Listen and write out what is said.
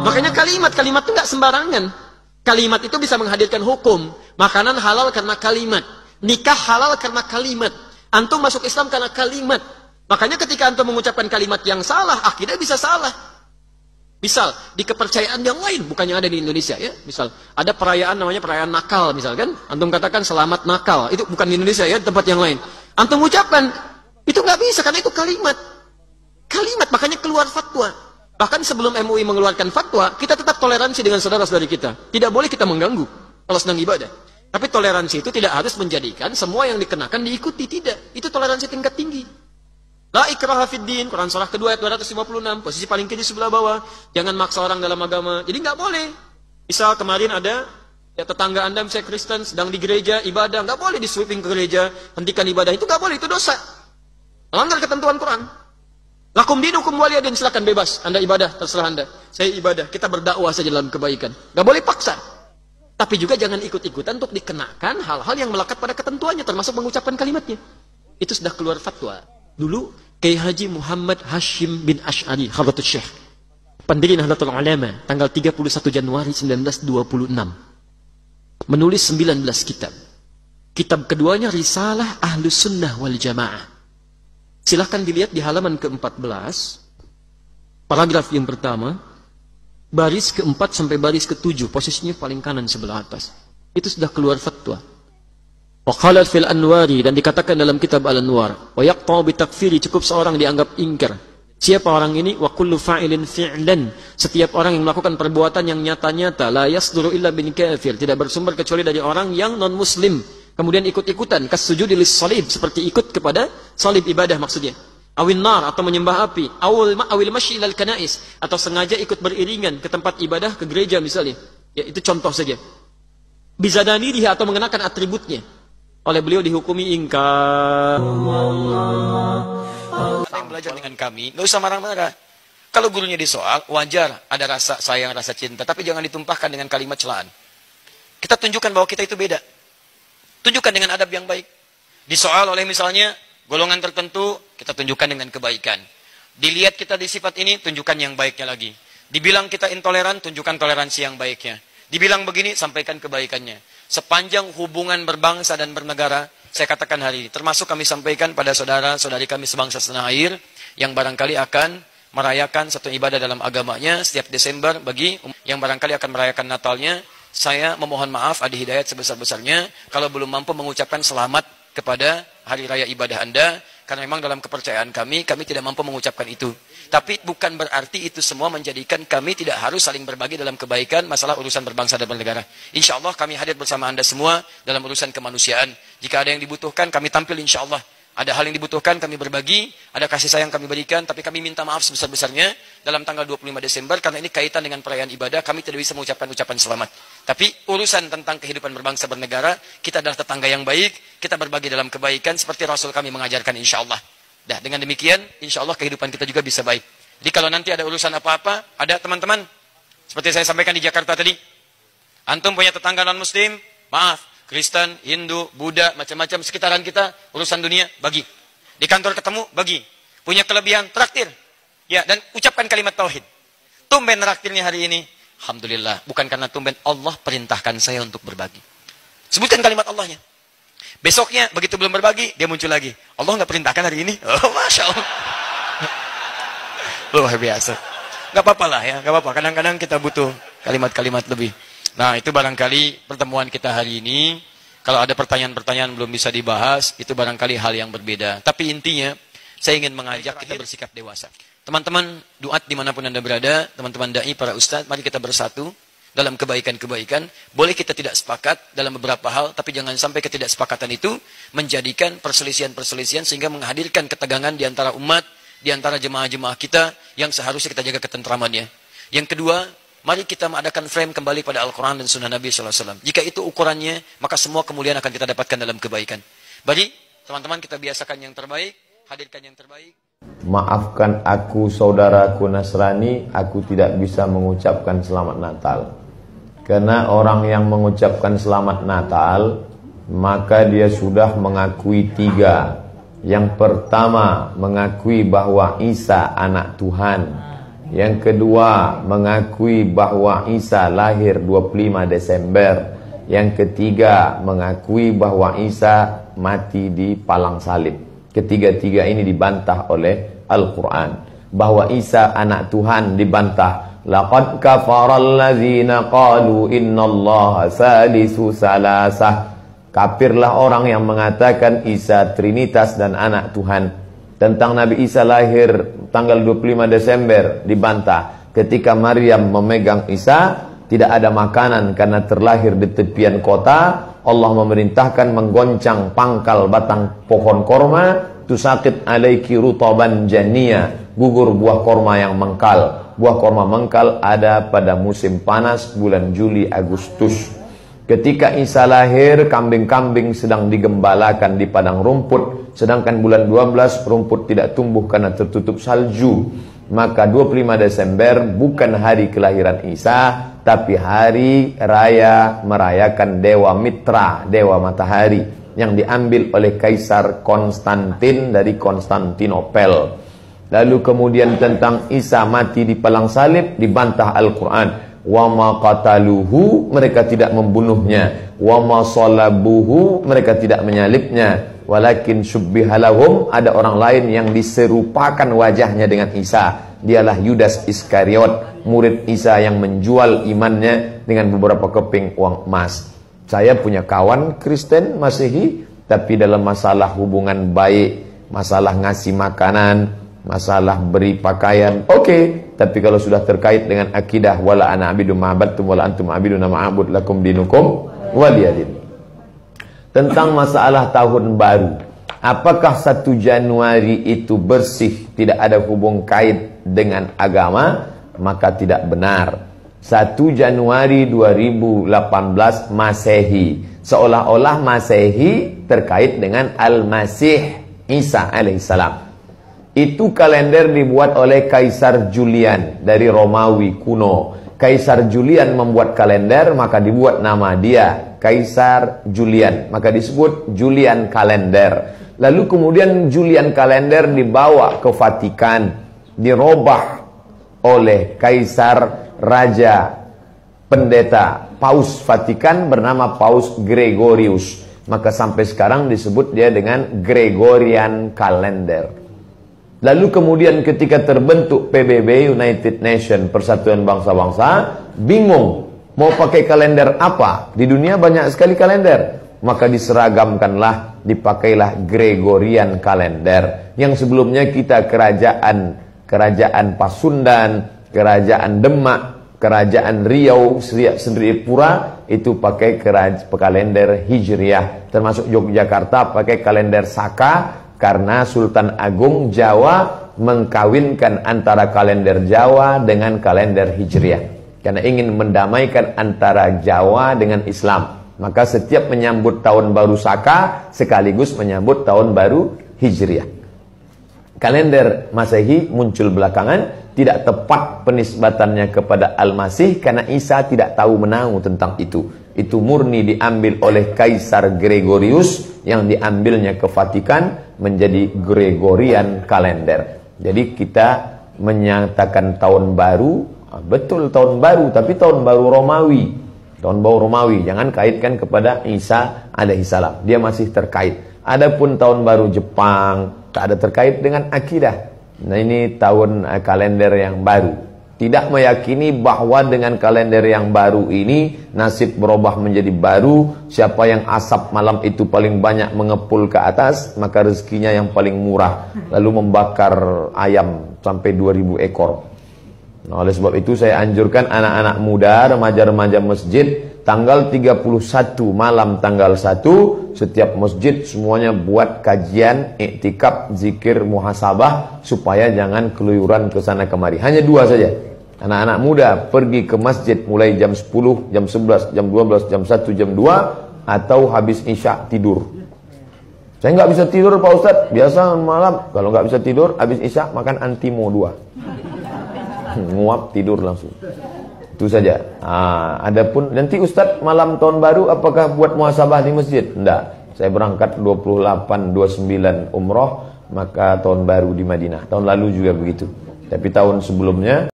Makanya kalimat itu nggak sembarangan. Kalimat itu bisa menghadirkan hukum. Makanan halal karena kalimat. Nikah halal karena kalimat. Antum masuk Islam karena kalimat. Makanya ketika antum mengucapkan kalimat yang salah, akidah bisa salah. Misal, di kepercayaan yang lain, bukan yang ada di Indonesia ya. Misal, ada perayaan namanya perayaan nakal misalkan. Antum katakan selamat nakal. Itu bukan di Indonesia ya, tempat yang lain. Antum ucapkan, itu nggak bisa karena itu kalimat. Kalimat, makanya keluar fatwa. Bahkan sebelum MUI mengeluarkan fatwa, kita tetap toleransi dengan saudara-saudari kita. Tidak boleh kita mengganggu kalau sedang ibadah. Tapi toleransi itu tidak harus menjadikan semua yang dikenakan diikuti, tidak. Itu toleransi tingkat tinggi. La ikraha fid din, Quran surah kedua ayat 256, posisi paling kiri sebelah bawah. Jangan maksa orang dalam agama. Jadi nggak boleh. Misal kemarin ada ya, tetangga anda misalnya Kristen sedang di gereja ibadah, nggak boleh di sweeping ke gereja, hentikan ibadah, itu nggak boleh, itu dosa. Melanggar ketentuan Quran. Lakum dinukum waliyadin, silakan bebas, anda ibadah, terserah anda. Saya ibadah, kita berdakwah saja dalam kebaikan. Nggak boleh paksa. Tapi juga jangan ikut-ikutan untuk dikenakan hal-hal yang melekat pada ketentuannya, termasuk mengucapkan kalimatnya. Itu sudah keluar fatwa. Dulu Kiai Haji Muhammad Hashim bin Ash'ari Khabatul Syekh, pendiri Nahdlatul Ulama, tanggal 31 Januari 1926, menulis 19 kitab. Kitab keduanya Risalah Ahlus Sunnah wal Jamaah. Silahkan dilihat di halaman ke-14, paragraf yang pertama, baris ke-4 sampai baris ke-7, posisinya paling kanan sebelah atas. Itu sudah keluar fatwa. Waqalat fil anwari, dan dikatakan dalam kitab Al-Anwar, wa yaqta'u bi takfiri, cukup seorang dianggap ingkar. Siapa orang ini? Wa kullu fa'ilin fi'lan, setiap orang yang melakukan perbuatan yang nyata-nyata, la yasduru illa bin kafir, tidak bersumber kecuali dari orang yang non muslim, kemudian ikut-ikutan kasujudi lis salib, seperti ikut kepada salib ibadah maksudnya. Awin nar, atau menyembah api, awil masyi ilal kanais, atau sengaja ikut beriringan ke tempat ibadah, ke gereja misalnya. Ya, itu contoh saja. Bizadanirihi, atau mengenakan atributnya. Oleh beliau dihukumi ingkar. Ada yang belajar dengan kami, nggak usah marah-marah. Kalau gurunya disoal, wajar ada rasa sayang, rasa cinta, tapi jangan ditumpahkan dengan kalimat celaan. Kita tunjukkan bahwa kita itu beda. Tunjukkan dengan adab yang baik. Disoal oleh misalnya golongan tertentu, kita tunjukkan dengan kebaikan. Dilihat kita di sifat ini, tunjukkan yang baiknya lagi. Dibilang kita intoleran, tunjukkan toleransi yang baiknya. Dibilang begini, sampaikan kebaikannya. Sepanjang hubungan berbangsa dan bernegara, saya katakan hari ini, termasuk kami sampaikan pada saudara-saudari kami sebangsa setanah air, yang barangkali akan merayakan satu ibadah dalam agamanya setiap Desember, bagi yang barangkali akan merayakan Natalnya, saya memohon maaf, ada hidayat sebesar-besarnya, kalau belum mampu mengucapkan selamat kepada hari raya ibadah Anda, karena memang dalam kepercayaan kami tidak mampu mengucapkan itu. Tapi bukan berarti itu semua menjadikan kami tidak harus saling berbagi dalam kebaikan masalah urusan berbangsa dan bernegara. Insya Allah kami hadir bersama Anda semua dalam urusan kemanusiaan. Jika ada yang dibutuhkan, kami tampil insya Allah. Ada hal yang dibutuhkan, kami berbagi. Ada kasih sayang kami berikan. Tapi kami minta maaf sebesar-besarnya dalam tanggal 25 Desember. Karena ini kaitan dengan perayaan ibadah, kami tidak bisa mengucapkan ucapan selamat. Tapi urusan tentang kehidupan berbangsa bernegara, kita adalah tetangga yang baik. Kita berbagi dalam kebaikan seperti Rasul kami mengajarkan insya Allah. Dah, dengan demikian, insya Allah kehidupan kita juga bisa baik. Jadi kalau nanti ada urusan apa-apa, ada teman-teman, seperti saya sampaikan di Jakarta tadi, antum punya tetangga non-muslim, maaf, Kristen, Hindu, Buddha, macam-macam sekitaran kita, urusan dunia, bagi. Di kantor ketemu, bagi. Punya kelebihan, traktir. Ya, dan ucapkan kalimat tauhid. Tumben traktirnya hari ini, alhamdulillah, bukan karena tumben, Allah perintahkan saya untuk berbagi. Sebutkan kalimat Allahnya. Besoknya, begitu belum berbagi, dia muncul lagi. Allah nggak perintahkan hari ini. Oh, Masya Allah. Luar biasa. Nggak apa-apa lah ya, nggak apa-apa. Kadang-kadang kita butuh kalimat-kalimat lebih. Nah, itu barangkali pertemuan kita hari ini. Kalau ada pertanyaan-pertanyaan belum bisa dibahas, itu barangkali hal yang berbeda. Tapi intinya, saya ingin mengajak kita bersikap dewasa. Teman-teman, duat dimanapun Anda berada, teman-teman da'i, para ustadz, mari kita bersatu dalam kebaikan-kebaikan. Boleh kita tidak sepakat dalam beberapa hal, tapi jangan sampai ketidaksepakatan itu menjadikan perselisihan-perselisihan sehingga menghadirkan ketegangan di antara umat, di antara jemaah-jemaah kita yang seharusnya kita jaga ketentramannya. Yang kedua, mari kita mengadakan frame kembali pada Al-Quran dan Sunnah Nabi SAW. Jika itu ukurannya, maka semua kemuliaan akan kita dapatkan dalam kebaikan. Mari, teman-teman, kita biasakan yang terbaik, hadirkan yang terbaik. Maafkan aku saudaraku Nasrani, aku tidak bisa mengucapkan selamat Natal. Karena orang yang mengucapkan selamat Natal, maka dia sudah mengakui tiga. Yang pertama, mengakui bahwa Isa anak Tuhan. Yang kedua, mengakui bahwa Isa lahir 25 Desember. Yang ketiga, mengakui bahwa Isa mati di palang salib. Ketiga-tiga ini dibantah oleh Al-Quran. Bahwa Isa anak Tuhan dibantah. Laqad kafaral ladzina qalu innallaha salisu salasah. Kafirlah orang yang mengatakan Isa Trinitas dan anak Tuhan. Tentang Nabi Isa lahir tanggal 25 Desember dibantah. Ketika Maryam memegang Isa, tidak ada makanan karena terlahir di tepian kota. Allah memerintahkan menggoncang pangkal batang pohon korma. Tusakit alaiki rutaban jania. Gugur buah korma yang mengkal. Buah korma mengkal ada pada musim panas bulan Juli Agustus. Ketika Isa lahir, kambing-kambing sedang digembalakan di padang rumput. Sedangkan bulan 12 rumput tidak tumbuh karena tertutup salju. Maka 25 Desember bukan hari kelahiran Isa, tapi hari raya merayakan Dewa Mitra, Dewa Matahari, yang diambil oleh Kaisar Konstantin dari Konstantinopel. Lalu kemudian tentang Isa mati di palang salib dibantah Al-Quran. Wa ma qataluhu, mereka tidak membunuhnya. Wa ma salabuhu, mereka tidak menyalibnya. Walakin syubbihalahum, ada orang lain yang diserupakan wajahnya dengan Isa. Dialah Yudas Iskariot, murid Isa yang menjual imannya dengan beberapa keping uang emas. Saya punya kawan Kristen Masehi, tapi dalam masalah hubungan baik, masalah ngasih makanan, masalah beri pakaian, oke. Tapi kalau sudah terkait dengan akidah, wala ana abidu ma'abadtum wala antum abiduna ma'abud lakum dinukum waliyadin. Tentang masalah tahun baru, apakah 1 Januari itu bersih, tidak ada hubung kait dengan agama? Maka tidak benar. 1 Januari 2018 Masehi, seolah-olah Masehi terkait dengan Al-Masih Isa alaihissalam. Itu kalender dibuat oleh Kaisar Julian dari Romawi kuno. Kaisar Julian membuat kalender, maka dibuat nama dia Kaisar Julian, maka disebut Julian kalender. Lalu kemudian Julian kalender dibawa ke Vatikan, dirobah oleh Kaisar Raja Pendeta Paus Vatikan bernama Paus Gregorius. Maka sampai sekarang disebut dia dengan Gregorian kalender. Lalu kemudian ketika terbentuk PBB, United Nation, Persatuan Bangsa-Bangsa, bingung mau pakai kalender apa? Di dunia banyak sekali kalender. Maka diseragamkanlah, dipakailah Gregorian kalender. Yang sebelumnya kita kerajaan Pasundan, kerajaan Demak, kerajaan Riau, Sendiriapura itu pakai kalender Hijriah. Termasuk Yogyakarta pakai kalender Saka, karena Sultan Agung Jawa mengkawinkan antara kalender Jawa dengan kalender Hijriah. Karena ingin mendamaikan antara Jawa dengan Islam. Maka setiap menyambut tahun baru Saka sekaligus menyambut tahun baru Hijriah. Kalender Masehi muncul belakangan, tidak tepat penisbatannya kepada Al-Masih karena Isa tidak tahu menahu tentang itu. Itu murni diambil oleh Kaisar Gregorius yang diambilnya ke Vatikan menjadi Gregorian kalender. Jadi kita menyatakan tahun baru, betul tahun baru, tapi tahun baru Romawi. Tahun baru Romawi, jangan kaitkan kepada Isa alaihissalam. Dia masih terkait. Adapun tahun baru Jepang, tak ada terkait dengan akidah. Nah ini tahun kalender yang baru. Tidak meyakini bahwa dengan kalender yang baru ini nasib berubah menjadi baru. Siapa yang asap malam itu paling banyak mengepul ke atas, maka rezekinya yang paling murah. Lalu membakar ayam sampai 2000 ekor. Nah, oleh sebab itu saya anjurkan anak-anak muda, remaja-remaja masjid, tanggal 31 malam tanggal 1 setiap masjid semuanya buat kajian, iktikaf, zikir, muhasabah supaya jangan keluyuran ke sana kemari. Hanya 2 saja. Anak-anak muda pergi ke masjid mulai jam 10, jam 11, jam 12, jam 1, jam 2 atau habis isya tidur. Saya nggak bisa tidur Pak Ustadz, biasa malam. Kalau nggak bisa tidur, habis isya makan Antimo 2. Nguap tidur langsung. Itu saja. Adapun nanti Ustadz malam tahun baru apakah buat muhasabah di masjid? Enggak. Saya berangkat 28, 29 umroh, maka tahun baru di Madinah. Tahun lalu juga begitu. Tapi tahun sebelumnya